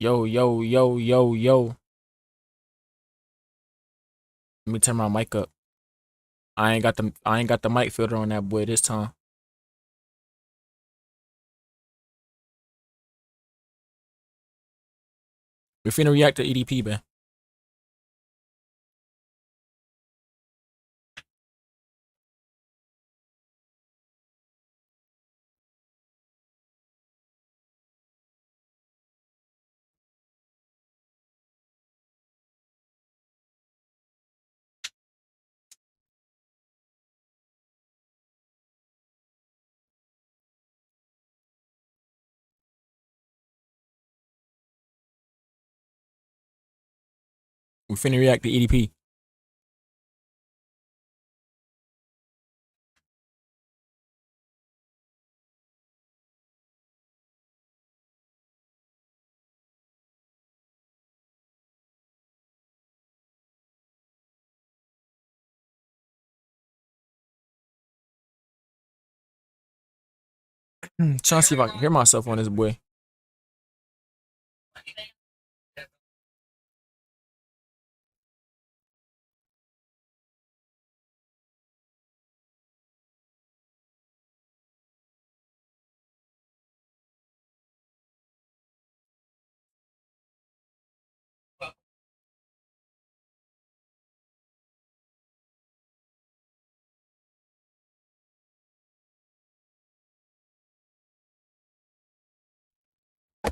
Yo, yo, yo, yo, yo. Let me turn my mic up. I ain't got the mic filter on that boy this time. We finna react to EDP, man. We finna react to EDP. Trying to see if I can hear myself on this boy.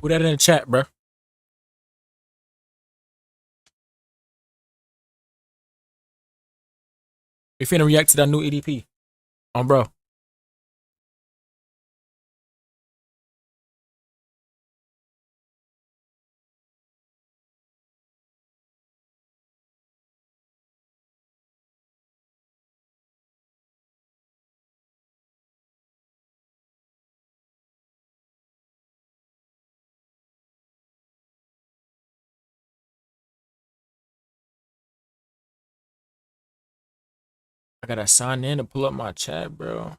Put that in the chat, bro. We finna react to that new EDP. Bro. I gotta sign in to pull up my chat, bro.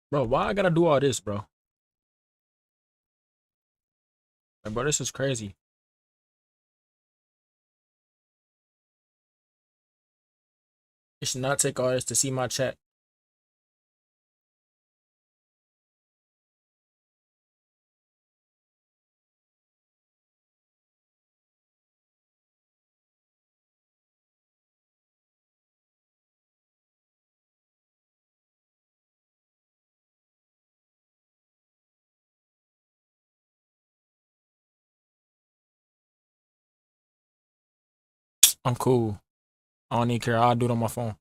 Bro, why I gotta do all this, bro? Like, bro, this is crazy. It should not take all this to see my chat. I'm cool. I don't even care. I'll do it on my phone.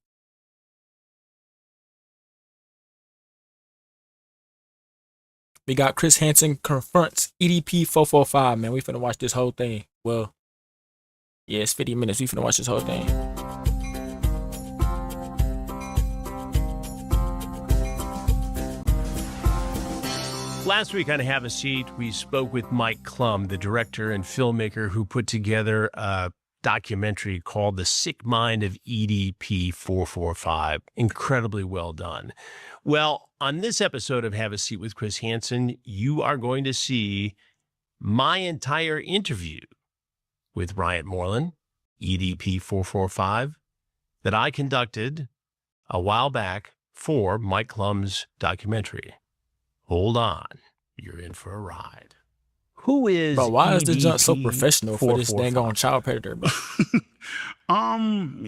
We got Chris Hansen confronts EDP 445, man. We finna watch this whole thing. Well, yeah, it's 50 minutes. We finna watch this whole thing. Last week on Have a Seat, we spoke with Mike Klum, the director and filmmaker who put together a documentary called The Sick Mind of EDP 445. Incredibly well done. Well, on this episode of Have a Seat with Chris Hansen, you are going to see my entire interview with Ryan Moreland, EDP 445 that I conducted a while back for Mike Klum's documentary. Hold on, you're in for a ride. Who is Bro, why is this junk so EDP professional for this dang on 445? child predator, bro?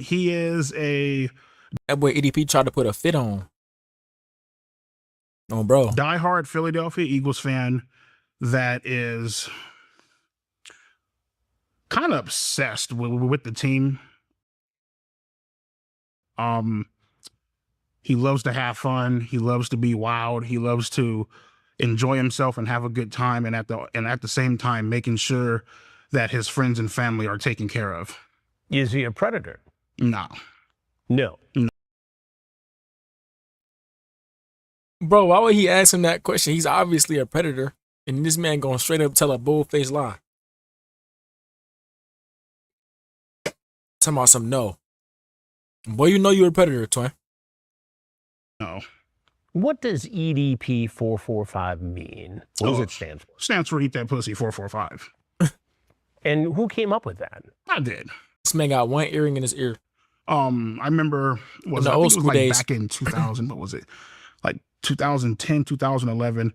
He is a That boy EDP tried to put a fit on. Oh, bro. diehard Philadelphia Eagles fan that is kind of obsessed with the team. He loves to have fun. He loves to be wild. He loves to enjoy himself and have a good time, and at the same time making sure that his friends and family are taken care of. Is he a predator? No. No. Bro, why would he ask him that question? He's obviously a predator. And this man going straight up tell a bull-faced lie. Talking about some no. Boy, you know you're a predator, twin. No. What does EDP 445 mean? What does it stand for? Stands for Eat That Pussy 445. And who came up with that? I did. This man got one earring in his ear. I remember the I think old it was school like days. back in 2000. What was it? Like 2010, 2011.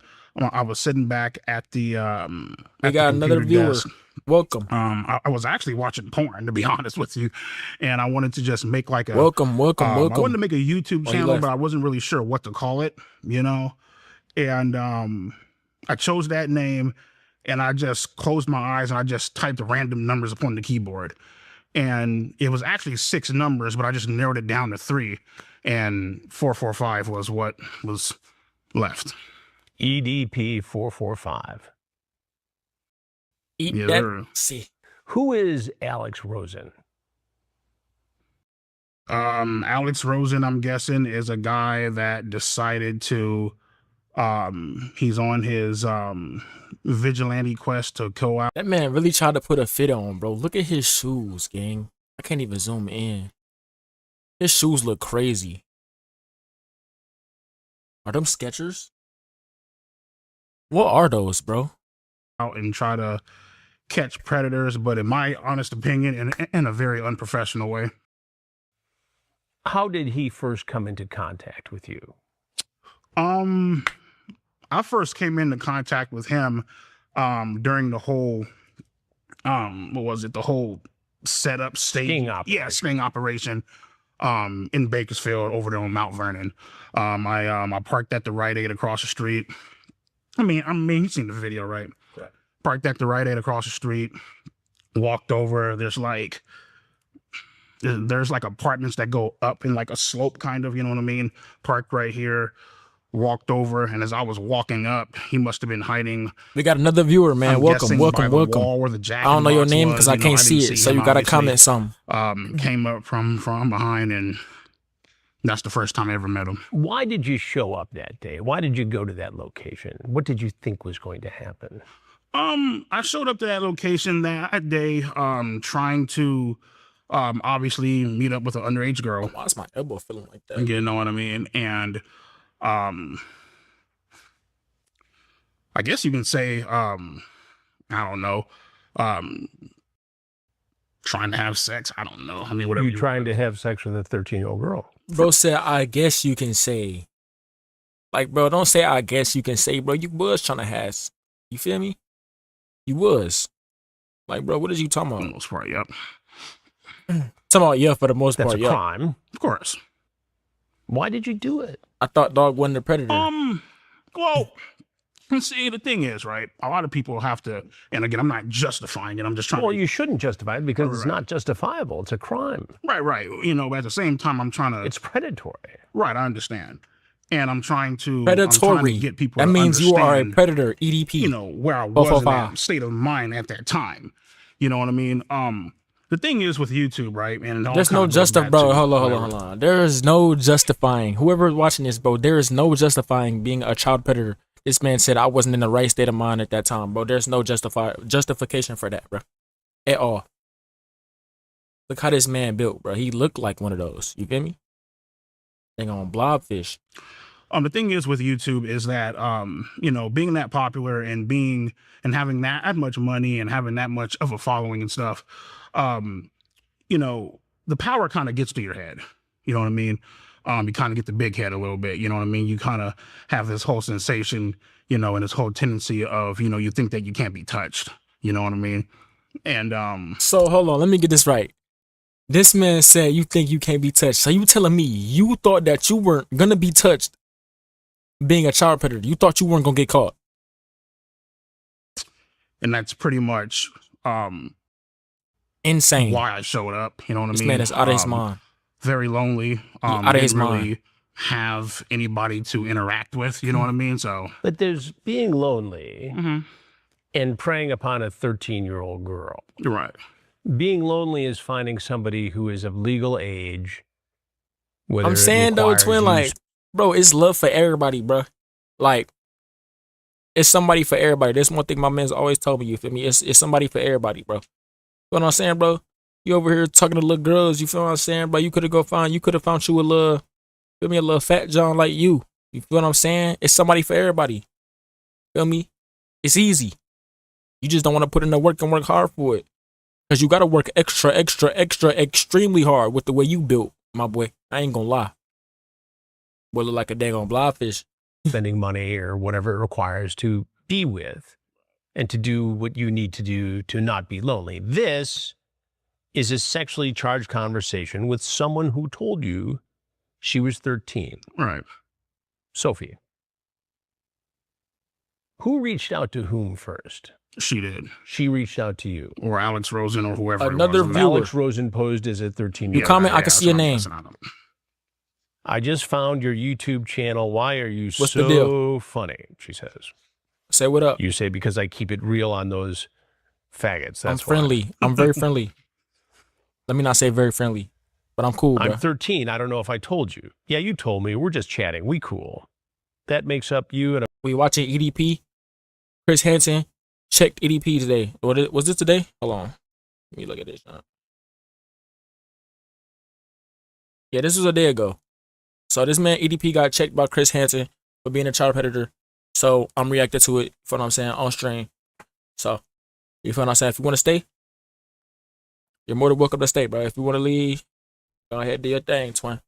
I was sitting back at the We at got the another computer viewer. desk. Welcome. I was actually watching porn, to be honest with you, and I wanted to just make like a Welcome. I wanted to Welcome. make a YouTube Oh, he channel, left. but I wasn't really sure what to call it, and I chose that name, and I just closed my eyes and I just typed random numbers upon the keyboard, and it was actually 6 numbers, but I just narrowed it down to 3, and 445 was what was left. EDP 445. Eat Yeah, that. sir. See. Who is Alex Rosen? Alex Rosen, I'm guessing, is a guy that decided to he's on his vigilante quest to go out. That man really tried to put a fit on, bro. Look at his shoes, gang. I can't even zoom in. His shoes look crazy. Are them Skechers? What are those, bro? Out and try to catch predators, but in my honest opinion, in a very unprofessional way. How did he first come into contact with you? I first came into contact with him during the whole what was it? The whole setup stage. Sting operation. Yeah, sting operation in Bakersfield over there on Mount Vernon. I parked at the Rite Aid across the street. I mean, you've seen the video, right? Right. Parked at the Rite Aid across the street, walked over. There's like apartments that go up in like a slope, kind of, you know what I mean? Parked right here, walked over, and as I was walking up, he must have been hiding. We got another viewer, man. I'm Welcome, guessing by welcome, the welcome. wall where the Jack I don't know your in the Box name was, because I can't see didn't it, so him, you gotta obviously. comment something. Came up from behind, and that's the first time I ever met him. Why did you show up that day? Why did you go to that location? What did you think was going to happen? I showed up to that location that day, trying to obviously meet up with an underage girl. Why is my elbow feeling like that? You know what I mean? And I guess you can say I don't know, trying to have sex. I don't know. I mean, whatever. You trying to have sex with a 13-year-old girl? Bro said, I guess you can say. Like, bro, don't say I guess you can say, bro. You was trying to have. You feel me? You was. Like, bro, what is you talking For the about? most part, yep. Talking about yeah for the most That's part, a yeah. crime. Of course. Why did you do it? I thought dog wasn't a predator. Well, see, the thing is, right? A lot of people have to, and again, I'm not justifying it. I'm just trying Well, to. you shouldn't justify it because it's Right. not justifiable. It's a crime. Right. But at the same time, I'm trying to. It's predatory. Right, I understand, and I'm trying to Predatory. get people. That to means you are a understand, predator, EDP. You know where I was in 445. that state of mind at that time. You know what I mean? The thing is with YouTube, right? And it all There's no kinda goes back bro. to Hold whatever. on. There is no justifying. Whoever's watching this, bro, there is no justifying being a child predator. This man said I wasn't in the right state of mind at that time, bro. There's no justification for that, bro, at all. Look how this man built, bro. He looked like one of those. You feel me? Thing on blobfish. The thing is with YouTube is that being that popular and having that much money and having that much of a following and stuff, the power kind of gets to your head. You know what I mean? You kind of get the big head a little bit. You know what I mean? You kind of have this whole sensation, and this whole tendency of, you think that you can't be touched. You know what I mean? And So hold on, let me get this right. This man said you think you can't be touched. So you telling me you thought that you weren't gonna be touched being a child predator? You thought you weren't gonna get caught? and that's pretty much Insane. why I showed up. You know what I This mean? man is out of his mind. Very lonely. Out of his didn't mind. really have anybody to interact with. You know what I mean? So But there's being lonely and preying upon a 13-year-old girl. you're right. Being lonely is finding somebody who is of legal age. Whether I'm it saying though, requires twin, you like, bro, it's love for everybody, bro. Like, it's somebody for everybody. That's one thing my man's always told me. You feel me? It's somebody for everybody, bro. You know what I'm saying, bro? You over here talking to little girls. You feel what I'm saying, bro? You could have found you a little, feel me, a little fat John like you. You feel what I'm saying? It's somebody for everybody. Feel me? It's easy. You just don't want to put in the work and work hard for it. Because you got to work extra, extremely hard with the way you built, my boy. I ain't going to lie. Boy, look like a daggone blobfish. spending money or whatever it requires to be with and to do what you need to do to not be lonely. This is a sexually charged conversation with someone who told you she was 13. Right. Sophie, who reached out to whom first? She did. She reached out to you. Or Alex Rosen or whoever Another it was. viewer. Alex Rosen posed as a 13-year-old. You comment, I can see your name. I just found your YouTube channel. Why are you What's so the deal? funny? She says. Say what up. You say, because I keep it real on those faggots. That's I'm friendly. I'm very friendly. Let me not say very friendly, but I'm cool, why. bro. I'm 13. I don't know if I told you. Yeah, you told me. We're just chatting. We cool. That makes up you and a We watching EDP. Chris Hansen checked EDP today. Was it today? Hold on. Let me look at this. Yeah, this was a day ago. So this man EDP got checked by Chris Hansen for being a child predator. So I'm reacting to it. You feel what I'm saying? On stream. So you feel what I'm saying? If you want to stay, you're more than welcome to stay, bro. If you want to leave, go ahead, do your thing, twin.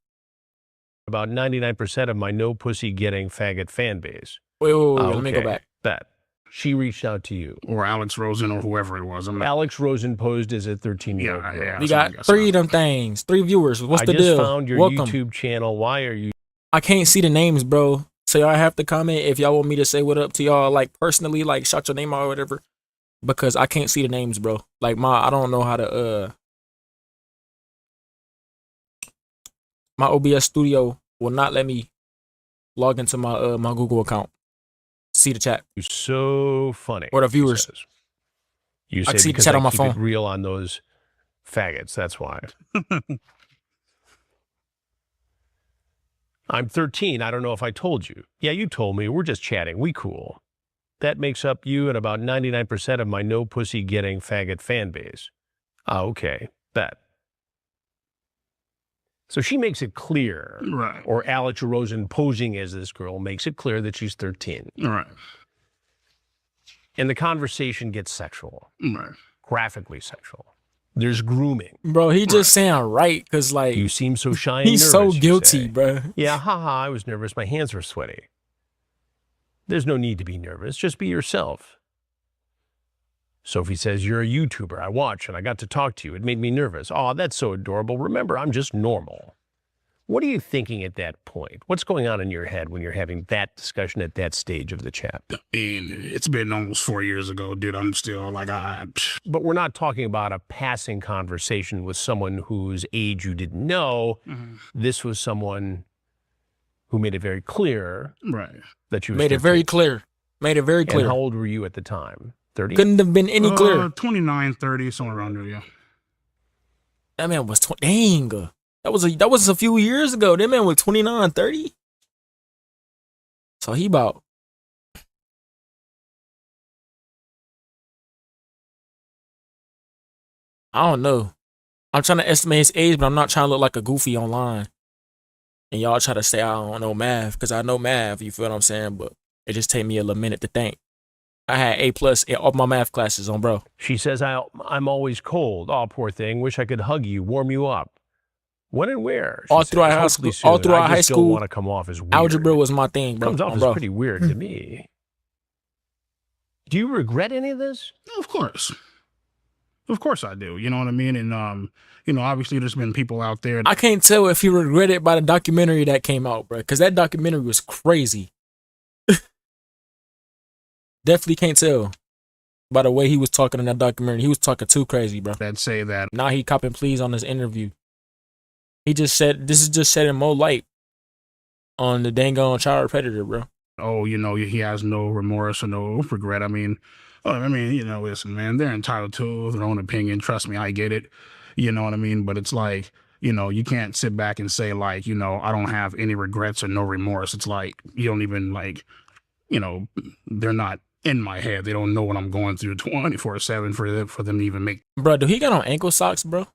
about 99% of my no pussy getting faggot fan base. Wait, let me go back. That. She reached out to you. Or Alex Rosen or whoever it was. I'm not, Alex Rosen posed as a 13-year-old girl. yeah. We so I got guess 3 of them things. 3 viewers. What's I the just deal? found your Welcome. YouTube channel. Why are you I can't see the names, bro. So y'all have to comment if y'all want me to say what up to y'all, like personally, like shout your name out or whatever. Because I can't see the names, bro. Like I don't know how to my OBS studio will not let me log into my my Google account to see the chat. so funny? Or the she viewers. says. You I say can see the because chat I on my keep phone. it real on those faggots. That's why. I'm 13. I don't know if I told you. Yeah, you told me. We're just chatting. We cool. That makes up you and about 99% of my no pussy getting faggot fan base. Okay. Bet. So she makes it clear, Right. or Alex Rosen posing as this girl makes it clear that she's 13. Right. And the conversation gets sexual, Right. graphically sexual. There's grooming. Bro, he just saying right, cause like You seem so shy and he's nervous, so you guilty, say. bro. Yeah, haha, I was nervous. My hands were sweaty. There's no need to be nervous. Just be yourself. Sophie says, you're a YouTuber. I watch and I got to talk to you. It made me nervous. Oh, that's so adorable. Remember, I'm just normal. What are you thinking at that point? What's going on in your head when you're having that discussion at that stage of the chat? I mean, it's been almost 4 years ago, dude. I'm still like, But we're not talking about a passing conversation with someone whose age you didn't know. This was someone who made it very clear right. that you Made it very clear. Made it very And clear. how old were you at the time? 30? Couldn't have been any clearer. 29, 30, somewhere around there, yeah. That man was 20. Dang. That was a few years ago. That man was 29, 30. So he about. I don't know. I'm trying to estimate his age, but I'm not trying to look like a goofy online. And y'all try to say I don't know math, because I know math, you feel what I'm saying? But it just take me a little minute to think. I had A+ in all my math classes on, bro. She says, I'm always cold. Oh, poor thing. Wish I could hug you, warm you up. When and where? She All says, throughout high hopefully school, soon. all throughout I high just don't school, want to come off as weird. algebra was my thing, bro. Comes off On, as bro. pretty weird to me. Do you regret any of this? Of course. Of course I do. You know what I mean? And, you know, obviously there's been people out there. I can't tell if he regretted by the documentary that came out, bro, because that documentary was crazy. Definitely can't tell by the way he was talking in that documentary. He was talking too crazy, bro. That say that. Now he copping pleas on this interview. He just said, this is just shedding more light on the dang on child predator, bro. Oh, you know, he has no remorse or no regret. I mean, you know, listen, man, they're entitled to their own opinion. Trust me, I get it. You know what I mean? But it's like, you know, you can't sit back and say like, you know, I don't have any regrets or no remorse. It's like, you don't even like, you know, they're not in my head. They don't know what I'm going through 24/7 for them to even make. Bro, do he got on ankle socks, bro?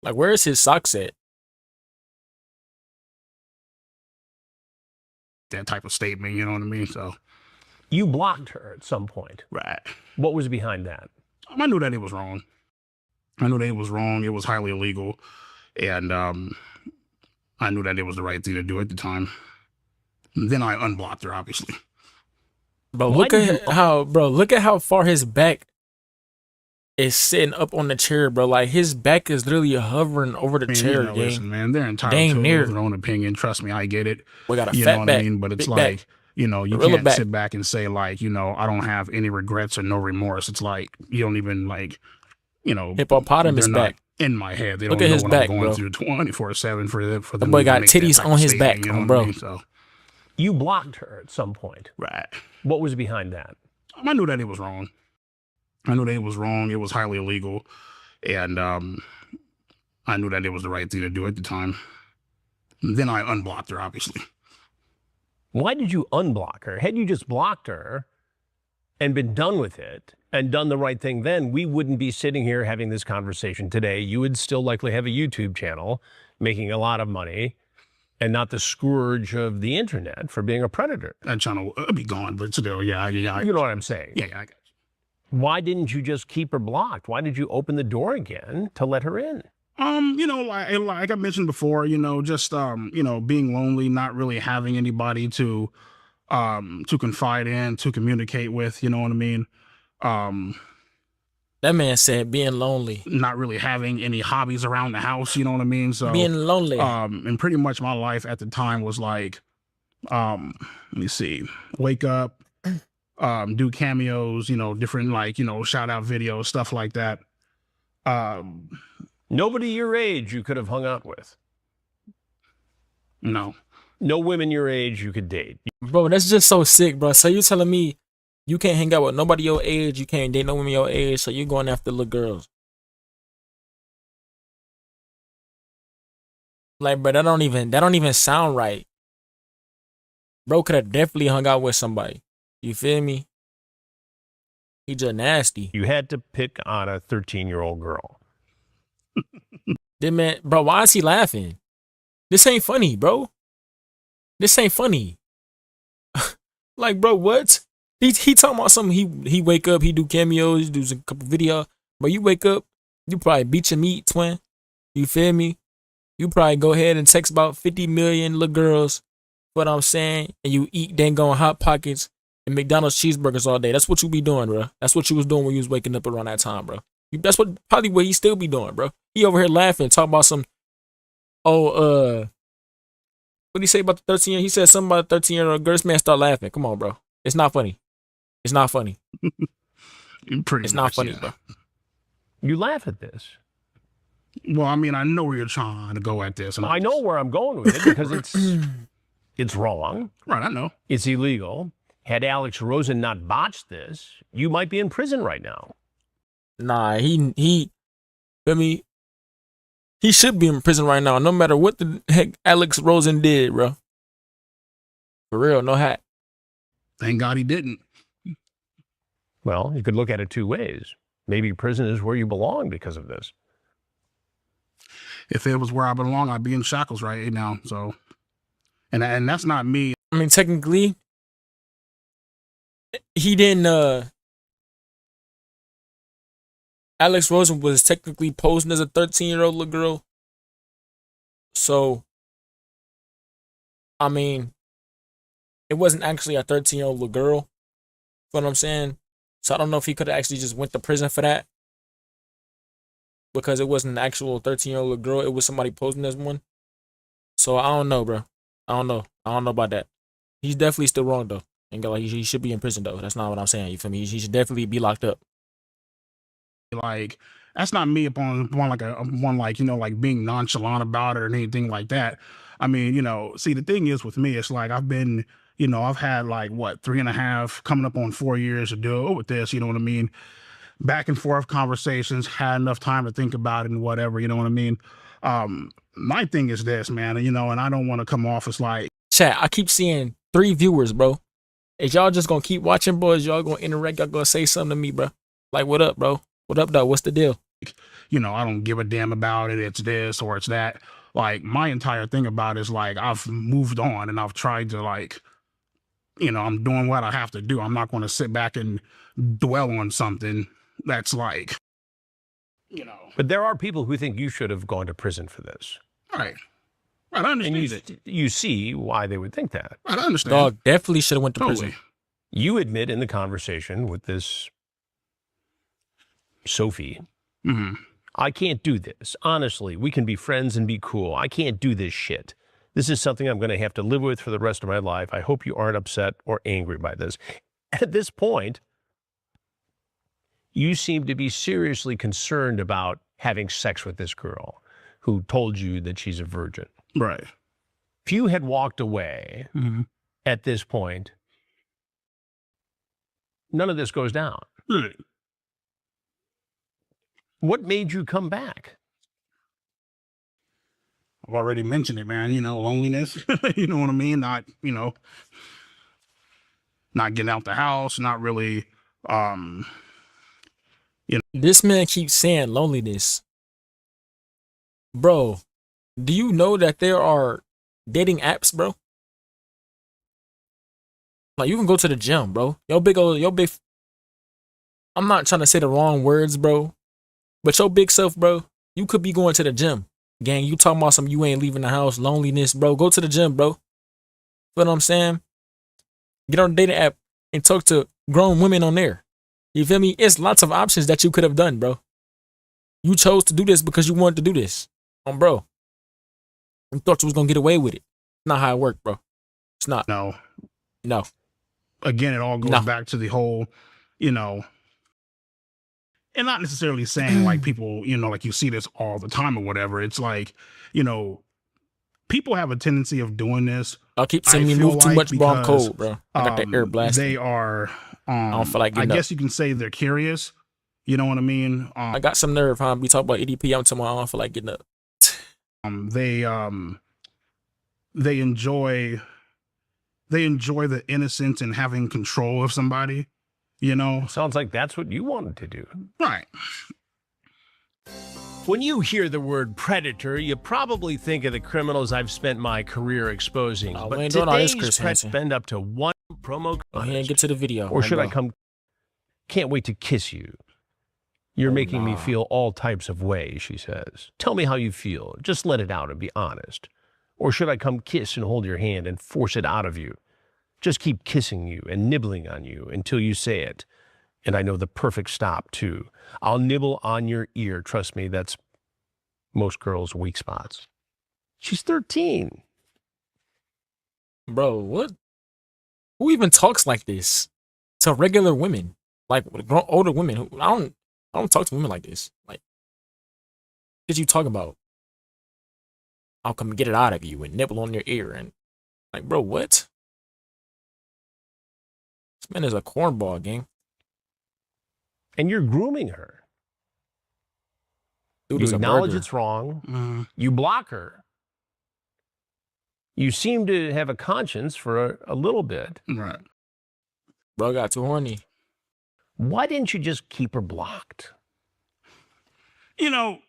Like, where is his socks at? That type of statement, you know what I mean? So, You blocked her at some point. right. What was behind that? I knew that it was wrong. I knew that it was wrong. It was highly illegal. And I knew that it was the right thing to do at the time. And then I unblocked her, obviously. Bro, Why look did at how far his back is sitting up on the chair, bro. Like, his back is literally hovering over the chair, you know, gang. listen, man, they're entitled Dang to near. their own opinion. Trust me, I get it. We got a You fat know what back, I mean? But it's big like, back. you know, you Gorilla can't back. sit back and say like, you know, I don't have any regrets or no remorse. It's like, you don't even like, you know, Hippopotamus they're not back. in my head. They Look don't at know his what back, I'm going bro. through 24/7 for them. That boy to got make that titties type on of his statement, back, you know what bro. I mean? So, You blocked her at some point. right. What was behind that? I knew that it was wrong. I knew that it was wrong. It was highly illegal. And I knew that it was the right thing to do at the time. And then I unblocked her, obviously. Why did you unblock her? Had you just blocked her and been done with it and done the right thing then, we wouldn't be sitting here having this conversation today. You would still likely have a YouTube channel making a lot of money and not the scourge of the internet for being a predator. That channel would be gone, but still, yeah. You know what I'm saying? Yeah, I got you. Why didn't you just keep her blocked? Why did you open the door again to let her in? You know, like I mentioned before, you know, just you know, being lonely, not really having anybody to confide in, to communicate with, you know what I mean? That man said being lonely. Not really having any hobbies around the house, you know what I mean? So Being lonely. and pretty much my life at the time was like, let me see, wake up, do cameos, you know, different like, you know, shout out videos, stuff like that. Nobody your age you could have hung out with. No. No women your age you could date. Bro, that's just so sick, bro. So you telling me you can't hang out with nobody your age, you can't date no women your age, so you going after little girls. Like, bro, that don't even sound right. Bro could have definitely hung out with somebody. You feel me? He just nasty. You had to pick on a 13-year-old girl. Then man, bro, why is he laughing? This ain't funny, bro. This ain't funny. Like, bro, what? He talking about something. He wake up, he do cameos, he do a couple videos. But you wake up, you probably beat your meat, twin. You feel me? You probably go ahead and text about 50 million little girls. What I'm saying, and you eat dang on Hot Pockets and McDonald's cheeseburgers all day. That's what you be doing, bro. That's what you was doing when you was waking up around that time, bro. That's probably what he still be doing, bro. He over here laughing, talking about some, what did he say about the 13 year? He said something about the 13-year-old girl. This man start laughing. Come on, bro. It's not funny. It's not funny. Pretty It's much, not funny, yeah. bro. You laugh at this. Well, I mean, I know where you're trying to go at this. And I know where I'm going with it because it's wrong. Right, I know. It's illegal. Had Alex Rosen not botched this, you might be in prison right now. Nah, he feel me? He should be in prison right now, no matter what the heck Alex Rosen did, bro. For real, no hat. Thank God he didn't. Well, you could look at it two ways. Maybe prison is where you belong because of this. If it was where I belong, I'd be in shackles right now. So, and that's not me. I mean, technically, He didn't. Alex Rosen was technically posing as a 13-year-old little girl. So, I mean, it wasn't actually a 13-year-old little girl. You know what I'm saying? So I don't know if he could have actually just went to prison for that. Because it wasn't an actual 13-year-old little girl. It was somebody posing as one. So I don't know, bro. I don't know. I don't know about that. He's definitely still wrong, though. And like, he should be in prison, though. That's not what I'm saying. You feel me? He should definitely be locked up. Like, that's not me upon like, you know, like being nonchalant about it or anything like that. I mean, you know, see, the thing is with me, it's like I've been, you know, I've had like what 3.5 coming up on 4 years to deal with this, you know what I mean? Back and forth conversations, had enough time to think about it and whatever, you know what I mean? My thing is this, man, you know, and I don't want to come off as like, Chat, I keep seeing 3 viewers, bro. Is y'all just gonna keep watching, boys? Y'all gonna interact? Y'all gonna say something to me, bro? Like, what up, bro? What up, though? What's the deal? you know, I don't give a damn about it. It's this or it's that. Like, my entire thing about it is like I've moved on and I've tried to, like, you know, I'm doing what I have to do. I'm not going to sit back and dwell on something that's like, you know. But there are people who think you should have gone to prison for this. Right. Right. I understand And it. you see why they would think that. Right, I understand. Dog definitely should have went to Totally. prison. You admit in the conversation with this Sophie, I can't do this. Honestly, we can be friends and be cool. I can't do this shit. This is something I'm going to have to live with for the rest of my life. I hope you aren't upset or angry by this. At this point, you seem to be seriously concerned about having sex with this girl who told you that she's a virgin. Right. If you had walked away at this point, none of this goes down. Right. What made you come back? I've already mentioned it, man. You know, loneliness. You know what I mean? Not, you know, not getting out the house, not really, This man keeps saying loneliness. Bro, do you know that there are dating apps, bro? Like, you can go to the gym, bro. I'm not trying to say the wrong words, bro. But your big self, bro, you could be going to the gym. Gang, you talking about some you ain't leaving the house, loneliness, bro. Go to the gym, bro. Feel what I'm saying? Get on the dating app and talk to grown women on there. You feel me? It's lots of options that you could have done, bro. You chose to do this because you wanted to do this. Bro. You thought you was gonna get away with it. Not how it worked, bro. It's not. no. No. Again, it all goes back to the whole, you know, and not necessarily saying like people, you know, like you see this all the time or whatever. It's like, you know, people have a tendency of doing this. Y'all keep seeing me move too much, bro. I'm cold, bro. I got the air blasting. They are, I don't feel like I getting guess you can say they're curious. You know what I mean? I got some nerve, huh? We talk about EDP. I'm talking about I don't feel like getting up. They enjoy the innocence and having control of somebody, you know? Sounds like that's what you wanted to do. Right. When you hear the word predator, you probably think of the criminals I've spent my career exposing. Oh, we but ain't doing all this, today's Chris threats Hansen. spend up to 1 promo Oh, he code. ain't get to the video. Or should I bro. come? Can't wait to kiss you. You're making me feel all types of ways, she says. Tell me how you feel. Just let it out and be honest. Or should I come kiss and hold your hand and force it out of you? Just keep kissing you and nibbling on you until you say it. And I know the perfect stop, too. I'll nibble on your ear. Trust me, that's most girls' weak spots. She's 13. Bro, what? Who even talks like this to regular women? Like older women. I don't talk to women like this. Like, what you talking about? I'll come get it out of you and nibble on your ear and like, bro, what? This man is a cornball, gang. And you're grooming her. Dude You is a acknowledge burger. it's wrong. You block her. You seem to have a conscience for a little bit. Right. Bro got too horny. Why didn't you just keep her blocked? You know,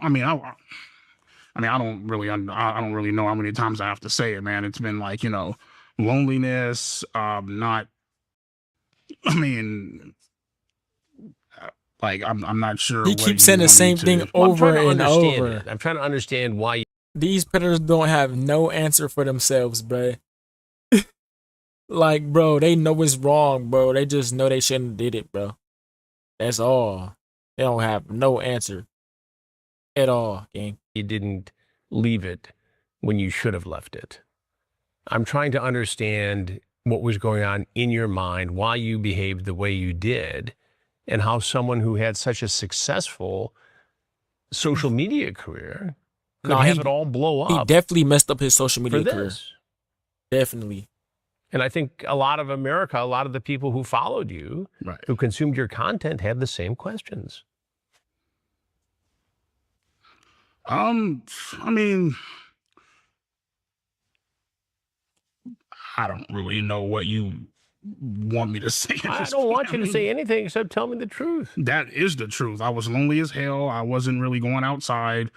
I mean, I don't really know how many times I have to say it, man. It's been like, you know, loneliness, not I mean, like I'm not sure He what keeps you saying the want me same thing to. Well, I'm over trying to and understand over. it. I'm trying to understand why. These predators don't have no answer for themselves, bruh. Like, bro, they know it's wrong, bro. They just know they shouldn't have did it, bro. That's all. They don't have no answer at all, gang. You didn't leave it when you should have left it. I'm trying to understand what was going on in your mind, why you behaved the way you did, and how someone who had such a successful social media career could Nah, have it all blow He up definitely messed up his social for media career. this. Definitely. And I think a lot of America, a lot of the people who followed you, Right. who consumed your content, have the same questions. I mean, I don't really know what you want me to say. at I this don't point. want you to I mean, say anything except tell me the truth. that is the truth. I was lonely as hell. I wasn't really going outside.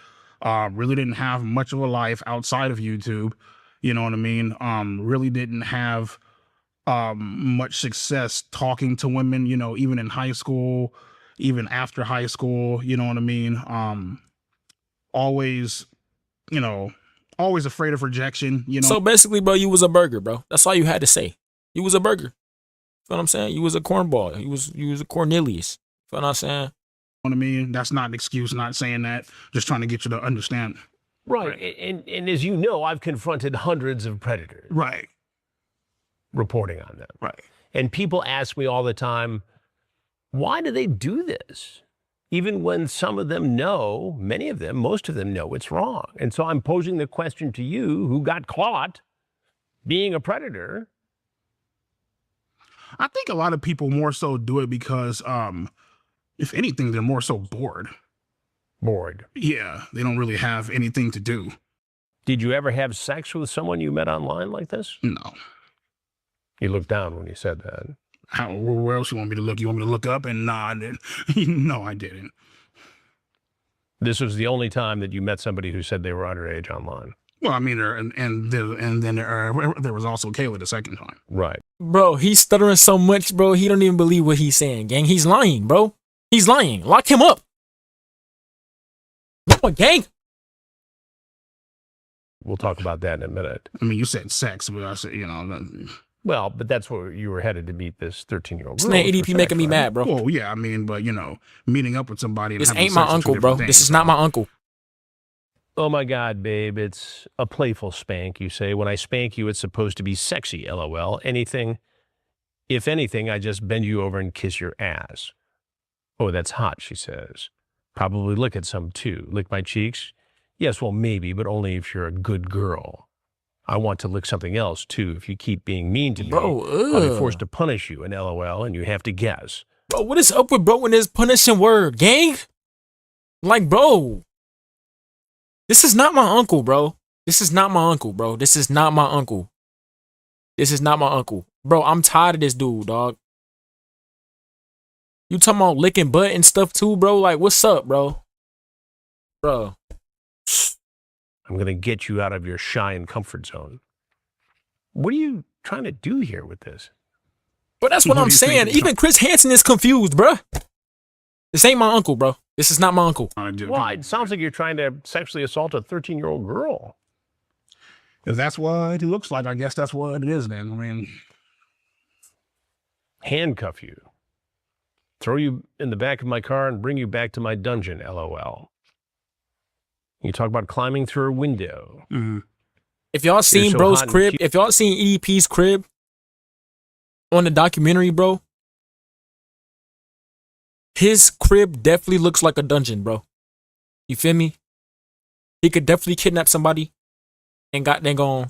Really didn't have much of a life outside of YouTube. You know what I mean? Really didn't have much success talking to women, you know, even in high school, even after high school, you know what I mean? Always, you know, always afraid of rejection, you know. So basically, bro, you was a burger, bro. That's all you had to say. You was a burger. Feel what I'm saying? You was a cornball. You was a Cornelius. Feel what I'm saying? What I mean? That's not an excuse, not saying that, just trying to get you to understand. Right. And as you know, I've confronted hundreds of predators Right. reporting on them. Right. And people ask me all the time, why do they do this? Even when some of them know, many of them, most of them know it's wrong. And so I'm posing the question to you, who got caught being a predator. I think a lot of people more so do it because, if anything, they're more so bored. Bored. Yeah, they don't really have anything to do. Did you ever have sex with someone you met online like this? No. You looked down when you said that. Where else you want me to look? You want me to look up? And nah, I didn't. No, I didn't. This was the only time that you met somebody who said they were underage online. Well, I mean, and then there was also Kayla the second time. Right. Bro, he's stuttering so much, bro. He don't even believe what he's saying, gang. He's lying, bro. He's lying. Lock him up. No, gang. We'll talk about that in a minute. I mean, you said sex, but I said, you know. Well, but that's where you were headed to meet this 13-year-old This girl. man EDP making me mad, bro. Well, yeah, I mean, but you know, meeting up with somebody. And This having ain't my sex are two uncle, different bro. things, This is not my uncle. Oh my God, babe, it's a playful spank, you say. When I spank you, it's supposed to be sexy, LOL. If anything, I just bend you over and kiss your ass. Oh, that's hot, she says. Probably lick at some too. Lick my cheeks? Yes, well, maybe, but only if you're a good girl. I want to lick something else too. If you keep being mean to me, Bro, I'll be forced to punish you, and LOL, and you have to guess. Bro, what is up with bro when this punishing word, gang? Like, bro. This is not my uncle, bro. This is not my uncle, bro. This is not my uncle. This is not my uncle. Bro, I'm tired of this dude, dog. You talking about licking butt and stuff too, bro? Like, what's up, bro? Bro. I'm going to get you out of your shy and comfort zone. What are you trying to do here with this? But that's what What I'm do you saying. think? Even Chris Hansen is confused, bro. This ain't my uncle, bro. This is not my uncle. Well, it sounds like you're trying to sexually assault a 13-year-old girl. If that's what it looks like, I guess that's what it is then. I mean, Handcuff you. Throw you in the back of my car and bring you back to my dungeon, LOL. You talk about climbing through a window. If y'all seen so bro's hot and crib, cute. if y'all seen EDP's crib on the documentary, bro, his crib definitely looks like a dungeon, bro. You feel me? He could definitely kidnap somebody and then go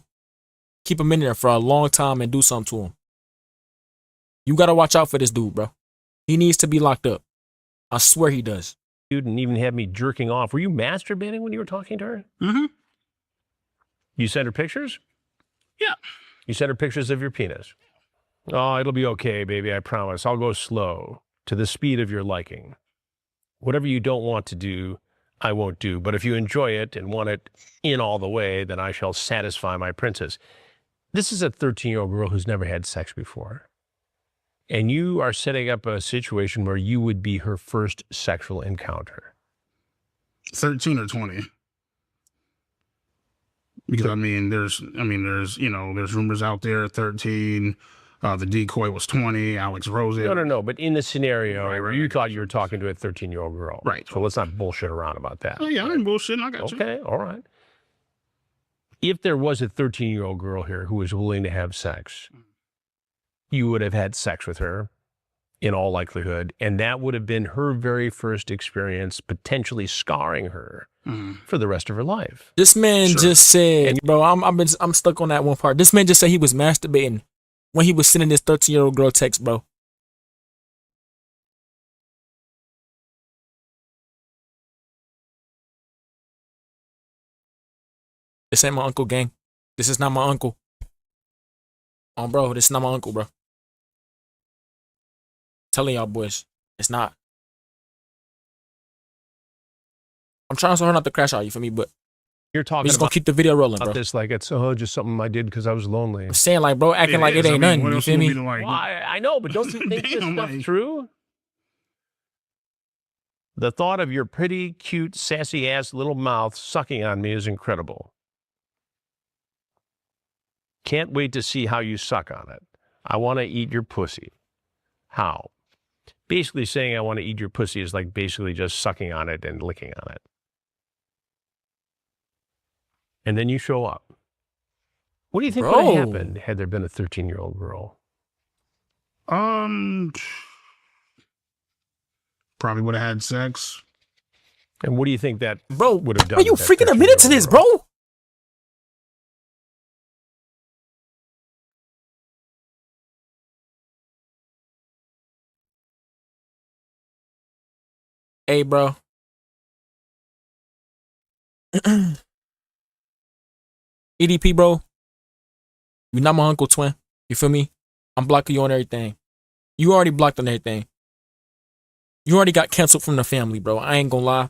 keep him in there for a long time and do something to him. You gotta watch out for this dude, bro. He needs to be locked up. I swear he does. And even have me jerking off. Were you masturbating when you were talking to her? mm-hmm. You sent her pictures? Yeah. You sent her pictures of your penis? Oh, it'll be okay, baby, I promise. I'll go slow, to the speed of your liking. Whatever you don't want to do, I won't do. But if you enjoy it and want it in all the way, then I shall satisfy my princess. This is a 13-year-old girl who's never had sex before. And you are setting up a situation where you would be her first sexual encounter. 13 or 20. Because there's rumors out there 13. The decoy was 20. Alex Rose. No. But in the scenario, Right. you thought you were talking to a 13-year-old girl. Right. So let's not bullshit around about that. Oh yeah, I ain't bullshitting. I got you. Okay, all right. If there was a 13-year-old girl here who was willing to have sex, you would have had sex with her in all likelihood, and that would have been her very first experience, potentially scarring her for the rest of her life. This man just said, bro, I'm stuck on that one part. This man just said he was masturbating when he was sending this 13-year-old girl text, bro. This ain't my uncle, gang. This is not my uncle. Bro, this is not my uncle, bro. Telling y'all boys, it's not. I'm trying so hard not to crash out, you feel me? But you're talking we just gonna keep the video rolling, bro. This like it's just something I did because I was lonely. I'm saying like, bro, acting like it ain't nothing. You feel me? Well, I know, but don't you think this stuff's true? The thought of your pretty, cute, sassy-ass little mouth sucking on me is incredible. Can't wait to see how you suck on it. I want to eat your pussy. How? Basically saying I want to eat your pussy is like basically just sucking on it and licking on it. And then you show up. What do you think would have happened had there been a 13-year-old girl? Probably would have had sex. And what do you think that would have done? Are you freaking admitted to this, bro? Hey, bro. EDP, bro. You're not my uncle, twin. You feel me? I'm blocking you on everything. You already blocked on everything. You already got canceled from the family, bro. I ain't gonna lie.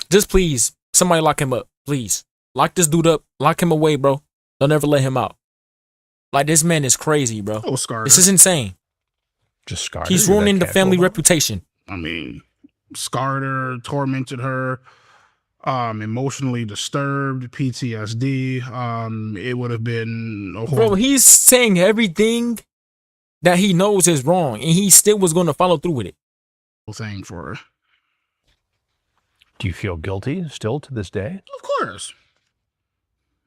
Just please, somebody lock him up. Please. Lock this dude up. Lock him away, bro. Don't ever let him out. Like, this man is crazy, bro. Oh, Scarter. This is insane. Just Scarter. He's ruining the family reputation. I mean, Scarter tormented her, emotionally disturbed, PTSD. It would have been a whole... Bro, he's saying everything that he knows is wrong, and he still was going to follow through with it. Thing for her. Do you feel guilty still to this day? Of course.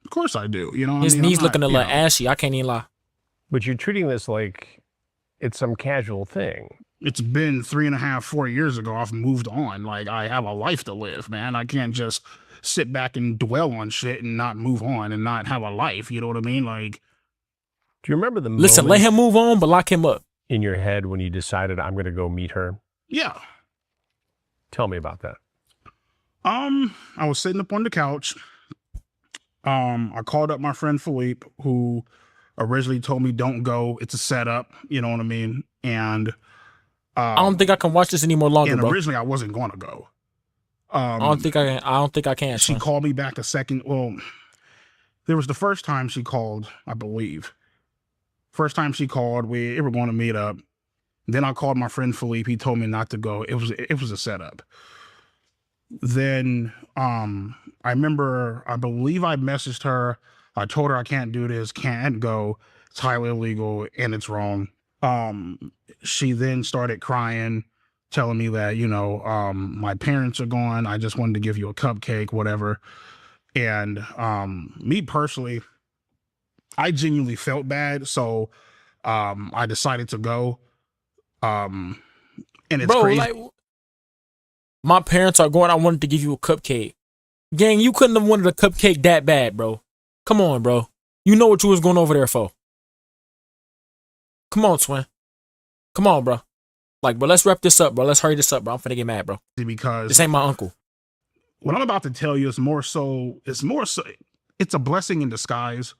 Of course I do. You know, his knees looking a little ashy. I can't even lie. But you're treating this like it's some casual thing. It's been 3.5, 4 years ago. I've moved on. Like, I have a life to live, man. I can't just sit back and dwell on shit and not move on and not have a life. You know what I mean? Like, do you remember the listen, let him move on, but lock him up. In your head when you decided I'm going to go meet her? Yeah. Tell me about that. I was sitting up on the couch. I called up my friend Philippe, who originally told me don't go. It's a setup. You know what I mean? And I don't think I can watch this anymore longer, and bro. Originally I wasn't going to go. I don't think I can. She called me back a second. Well, there was the first time she called, I believe. First time she called, we were going to meet up. Then I called my friend Philippe. He told me not to go. It was a setup. Then I believe I messaged her. I told her I can't do this, can't go. It's highly illegal and it's wrong. She then started crying, telling me that, my parents are gone. I just wanted to give you a cupcake, whatever. And me personally, I genuinely felt bad. So I decided to go. And it's crazy. Like, my parents are going, I wanted to give you a cupcake. Gang, you couldn't have wanted a cupcake that bad, bro. Come on, bro. You know what you was going over there for. Come on, twin. Come on, bro. Like, bro, let's wrap this up, bro. Let's hurry this up, bro. I'm finna get mad, bro. Because this ain't my uncle. What I'm about to tell you is it's a blessing in disguise.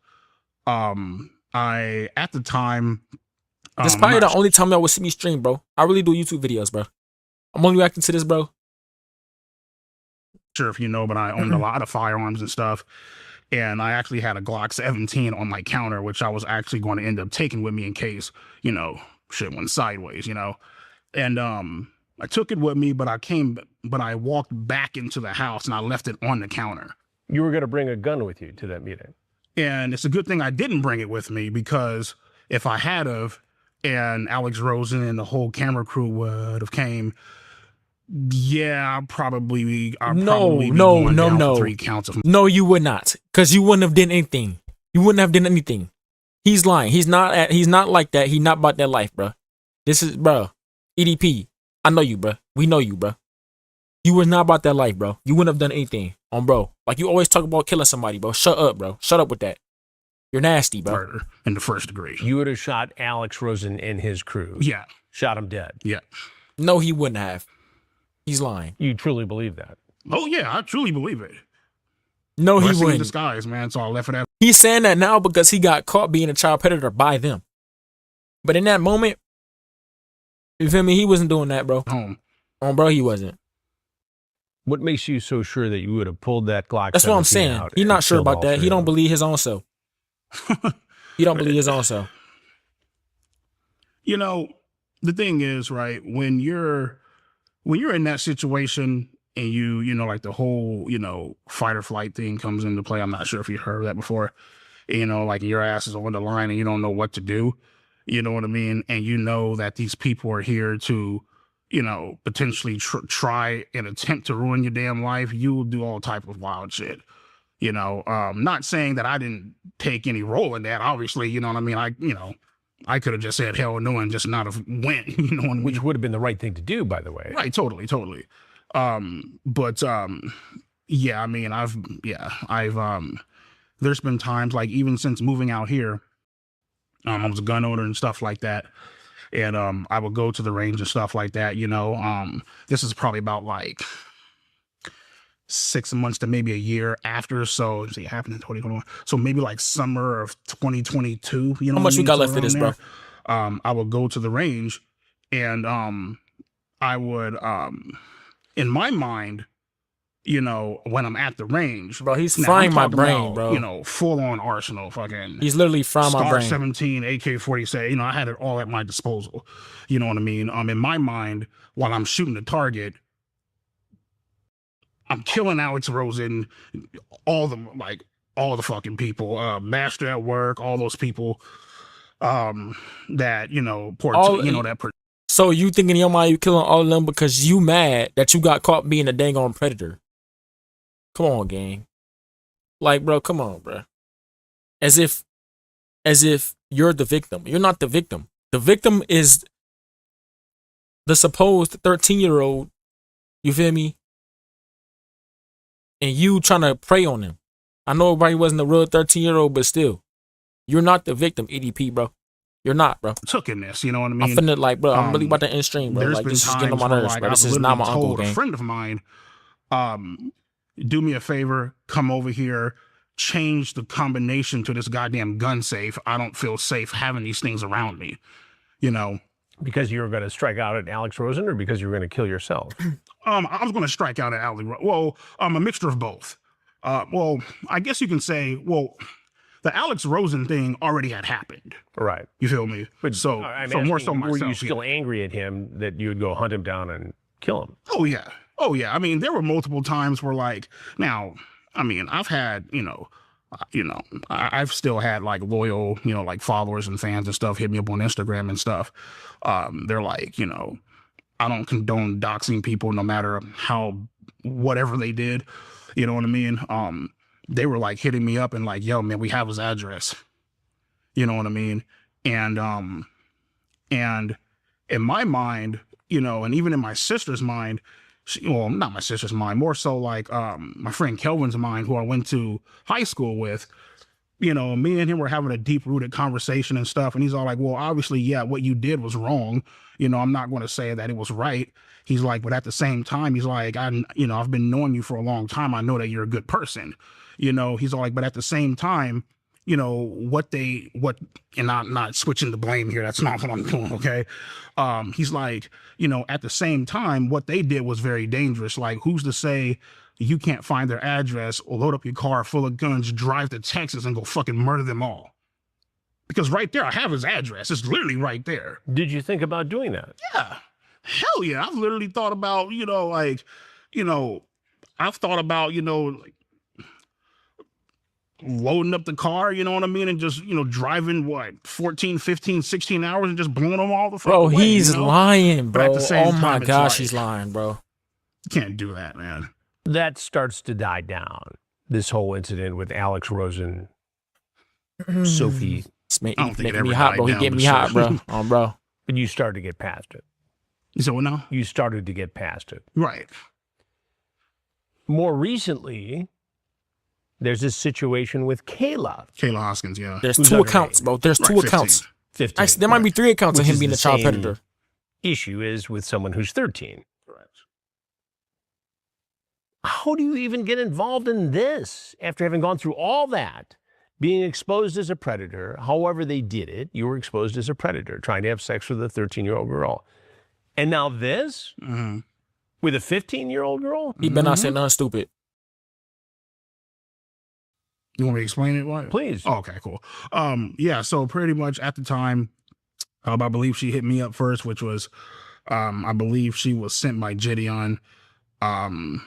At the time, this is probably the only time y'all will see me stream, bro. I really do YouTube videos, bro. I'm only reacting to this, bro. Sure if you know, but I owned a lot of firearms and stuff. And I actually had a Glock 17 on my counter, which I was actually going to end up taking with me in case, shit went sideways, And I took it with me, but I walked back into the house and I left it on the counter. You were going to bring a gun with you to that meeting. And it's a good thing I didn't bring it with me, because if I had of, and Alex Rosen and the whole camera crew would have came, yeah, I'd probably be going down for 3 counts of. No, you would not, because you wouldn't have done anything. You wouldn't have done anything. He's lying. He's not like that. He's not about that life, bro. This is, bro. EDP. I know you, bro. We know you, bro. You was not about that life, bro. You wouldn't have done anything on bro. Like, you always talk about killing somebody, bro. Shut up, bro. Shut up with that. You're nasty, bro. Murder in the 1st degree. You would have shot Alex Rosen and his crew. Yeah. Shot him dead. Yeah. No, he wouldn't have. He's lying. You truly believe that? Oh, yeah. I truly believe it. No, he Blessing in wouldn't. disguise, man. So I left it at. He's saying that now because he got caught being a child predator by them. But in that moment, you feel me? He wasn't doing that, bro. Home. Bro, he wasn't. What makes you so sure that you would have pulled that Glock? That's what I'm saying. He's not sure about that. He don't believe his own self. He don't believe his own self. The thing is, right, when you're in that situation and like the whole, fight or flight thing comes into play. I'm not sure if you heard that before. Like your ass is on the line and you don't know what to do. You know what I mean? And you know that these people are here to, potentially try and attempt to ruin your damn life. You will do all type of wild shit. Not saying that I didn't take any role in that. Obviously, you know what I mean? I could have just said hell no and just not have went, Which would have been the right thing to do, by the way. Right, totally. Yeah, I mean, I've there's been times, like, even since moving out here, I was a gun owner and stuff like that. And I would go to the range and stuff like that, this is probably about like 6 months to maybe a year after. So it happened in 2021. So maybe like summer of 2022, How much we got left for this, bro? I would go to the range and I would, in my mind, when I'm at the range, bro, he's frying my brain, bro. Full on arsenal, fucking. He's literally frying my brain. 17, AK-47, I had it all at my disposal. You know what I mean? In my mind, while I'm shooting the target, I'm killing Alex Rosen, all the fucking people, Master at work, all those people, that, So you think in your mind you killing all of them because you mad that you got caught being a dang on predator? Come on, gang. Like, bro, come on, bro. As if you're the victim. You're not the victim. The victim is the supposed 13-year-old. You feel me? And you trying to prey on him. I know everybody wasn't a real 13-year-old, but still, you're not the victim, EDP, bro. You're not, bro. Took in this, you know what I mean? I'm finna, like, bro, I'm really about to end stream, bro. There's like, been this is times getting on my where, nerves, like, bro. This I've is not my literally uncle, told gang. a friend of mine, do me a favor, come over here, change the combination to this goddamn gun safe. I don't feel safe having these things around me, Because you were going to strike out at Alex Rosen, or because you were going to kill yourself? I was going to strike out at Alex. Well, a mixture of both. Well, I guess you can say, the Alex Rosen thing already had happened. Right. You feel me? But so more so myself. Were you still angry at him that you would go hunt him down and kill him? Oh, yeah. I mean, there were multiple times where, like, now, I mean, I've had, I've still had, like, loyal, like, followers and fans and stuff hit me up on Instagram and stuff. They're like, I don't condone doxing people no matter whatever they did. You know what I mean? They were like hitting me up and like, yo, man, we have his address. You know what I mean? And in my mind, and even in my sister's mind, not my sister's mind, more so like my friend Kelvin's mind, who I went to high school with, me and him were having a deep rooted conversation and stuff. And he's all like, well, obviously, yeah, what you did was wrong. I'm not going to say that it was right. He's like, but at the same time, he's like, I've been knowing you for a long time. I know that you're a good person. He's all like, but at the same time, and not switching the blame here. That's not what I'm doing. Okay. He's like, at the same time, what they did was very dangerous. Like, who's to say you can't find their address or load up your car full of guns, drive to Texas and go fucking murder them all? Because right there, I have his address. It's literally right there. Did you think about doing that? Yeah. Hell yeah. I've literally thought about, I've thought about, like loading up the car, you know what I mean? And just, driving 14, 15, 16 hours and just blowing them all the fuck away. Bro, he's lying, bro. But at the same Oh my time, gosh, like, he's lying, bro. You can't do that, man. That starts to die down. This whole incident with Alex Rosen, Sophie. I don't think it making ever me hot, died bro. He down, getting me but hot, sure. bro. Bro. But you started to get past it. You said what now? You started to get past it. Right. More recently, there's this situation with Kayla. Kayla Hoskins, yeah. There's Who's two underage? accounts, bro. There's two 15. accounts. 15. Actually, there might be 3 accounts of Which him is being the a child same predator. Issue is with someone who's 13. Correct. How do you even get involved in this after having gone through all that? Being exposed as a predator, however they did it, you were exposed as a predator, trying to have sex with a 13-year-old girl. And now this? Mm-hmm. With a 15-year-old girl? He better not say nothing stupid. You want me to explain it? What? Please. Oh, okay, cool. Yeah, so pretty much at the time, I believe she hit me up first, which was, I believe she was sent by Gideon. You're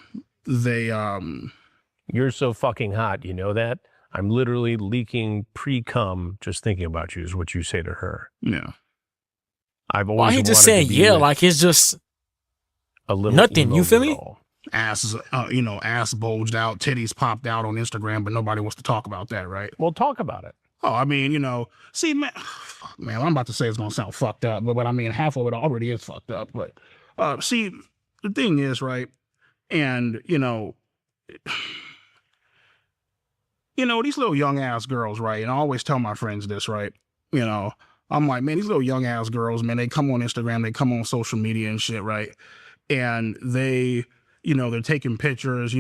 so fucking hot, you know that? I'm literally leaking pre-cum just thinking about you is what you say to her. Yeah. I've always Why he just wanted saying to be yeah with like it's just a little nothing, emo you feel me? girl. Ass, ass bulged out, titties popped out on Instagram, but nobody wants to talk about that, right? Well, talk about it. Oh, I mean, see, man, fuck, man, I'm about to say it's gonna sound fucked up, but I mean, half of it already is fucked up. But see, the thing is, right, and these little young ass girls, right, and I always tell my friends this, right, I'm like, man, these little young ass girls, man, they come on Instagram, they come on social media and shit, right, and they, they're taking pictures,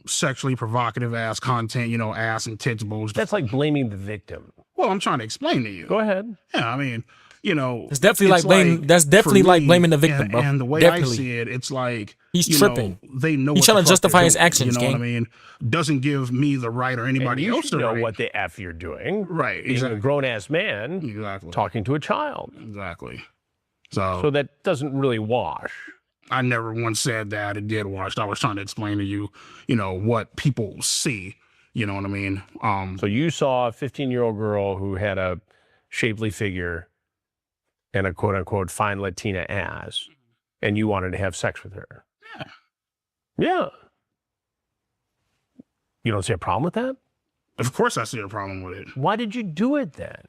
sexually provocative ass content, ass and tits bulged. That's like blaming the victim. Well, I'm trying to explain to you. Go ahead. Yeah, I mean, it's definitely like blaming. That's definitely for like me, blaming the victim, and, bro. And the way definitely. I see it, it's like He's tripping. They know He's what trying the to fuck justify they're his doing, actions, you know gang. what I mean? Doesn't give me the right or anybody And you else should the know right. what the F you're doing. Right, Being exactly. a grown-ass man Exactly. talking to a child. Exactly. So So that doesn't really wash. I never once said that it did wash. I was trying to explain to you, what people see. You know what I mean? So you saw a 15-year-old girl who had a shapely figure and a quote-unquote fine Latina ass, and you wanted to have sex with her. Yeah. Yeah. You don't see a problem with that? Of course I see a problem with it. Why did you do it then?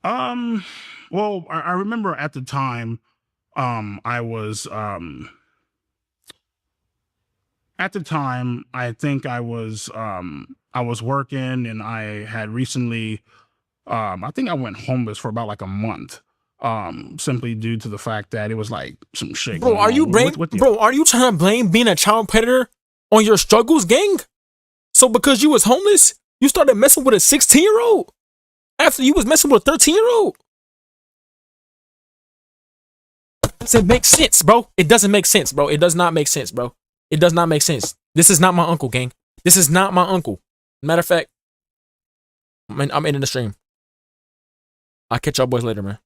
Well, I remember at the time, I was, at the time, I think I was working and I had recently, I think I went homeless for about like a month, simply due to the fact that it was like some shit. Bro, going are on you with the- Bro, are you trying to blame being a child predator on your struggles, gang? So because you was homeless, you started messing with a 16-year-old after you was messing with a 13-year-old? Does it make sense, bro? It doesn't make sense, bro. It does not make sense, bro. It does not make sense. This is not my uncle, gang. This is not my uncle. Matter of fact, I'm ending the stream. I'll catch y'all boys later, man.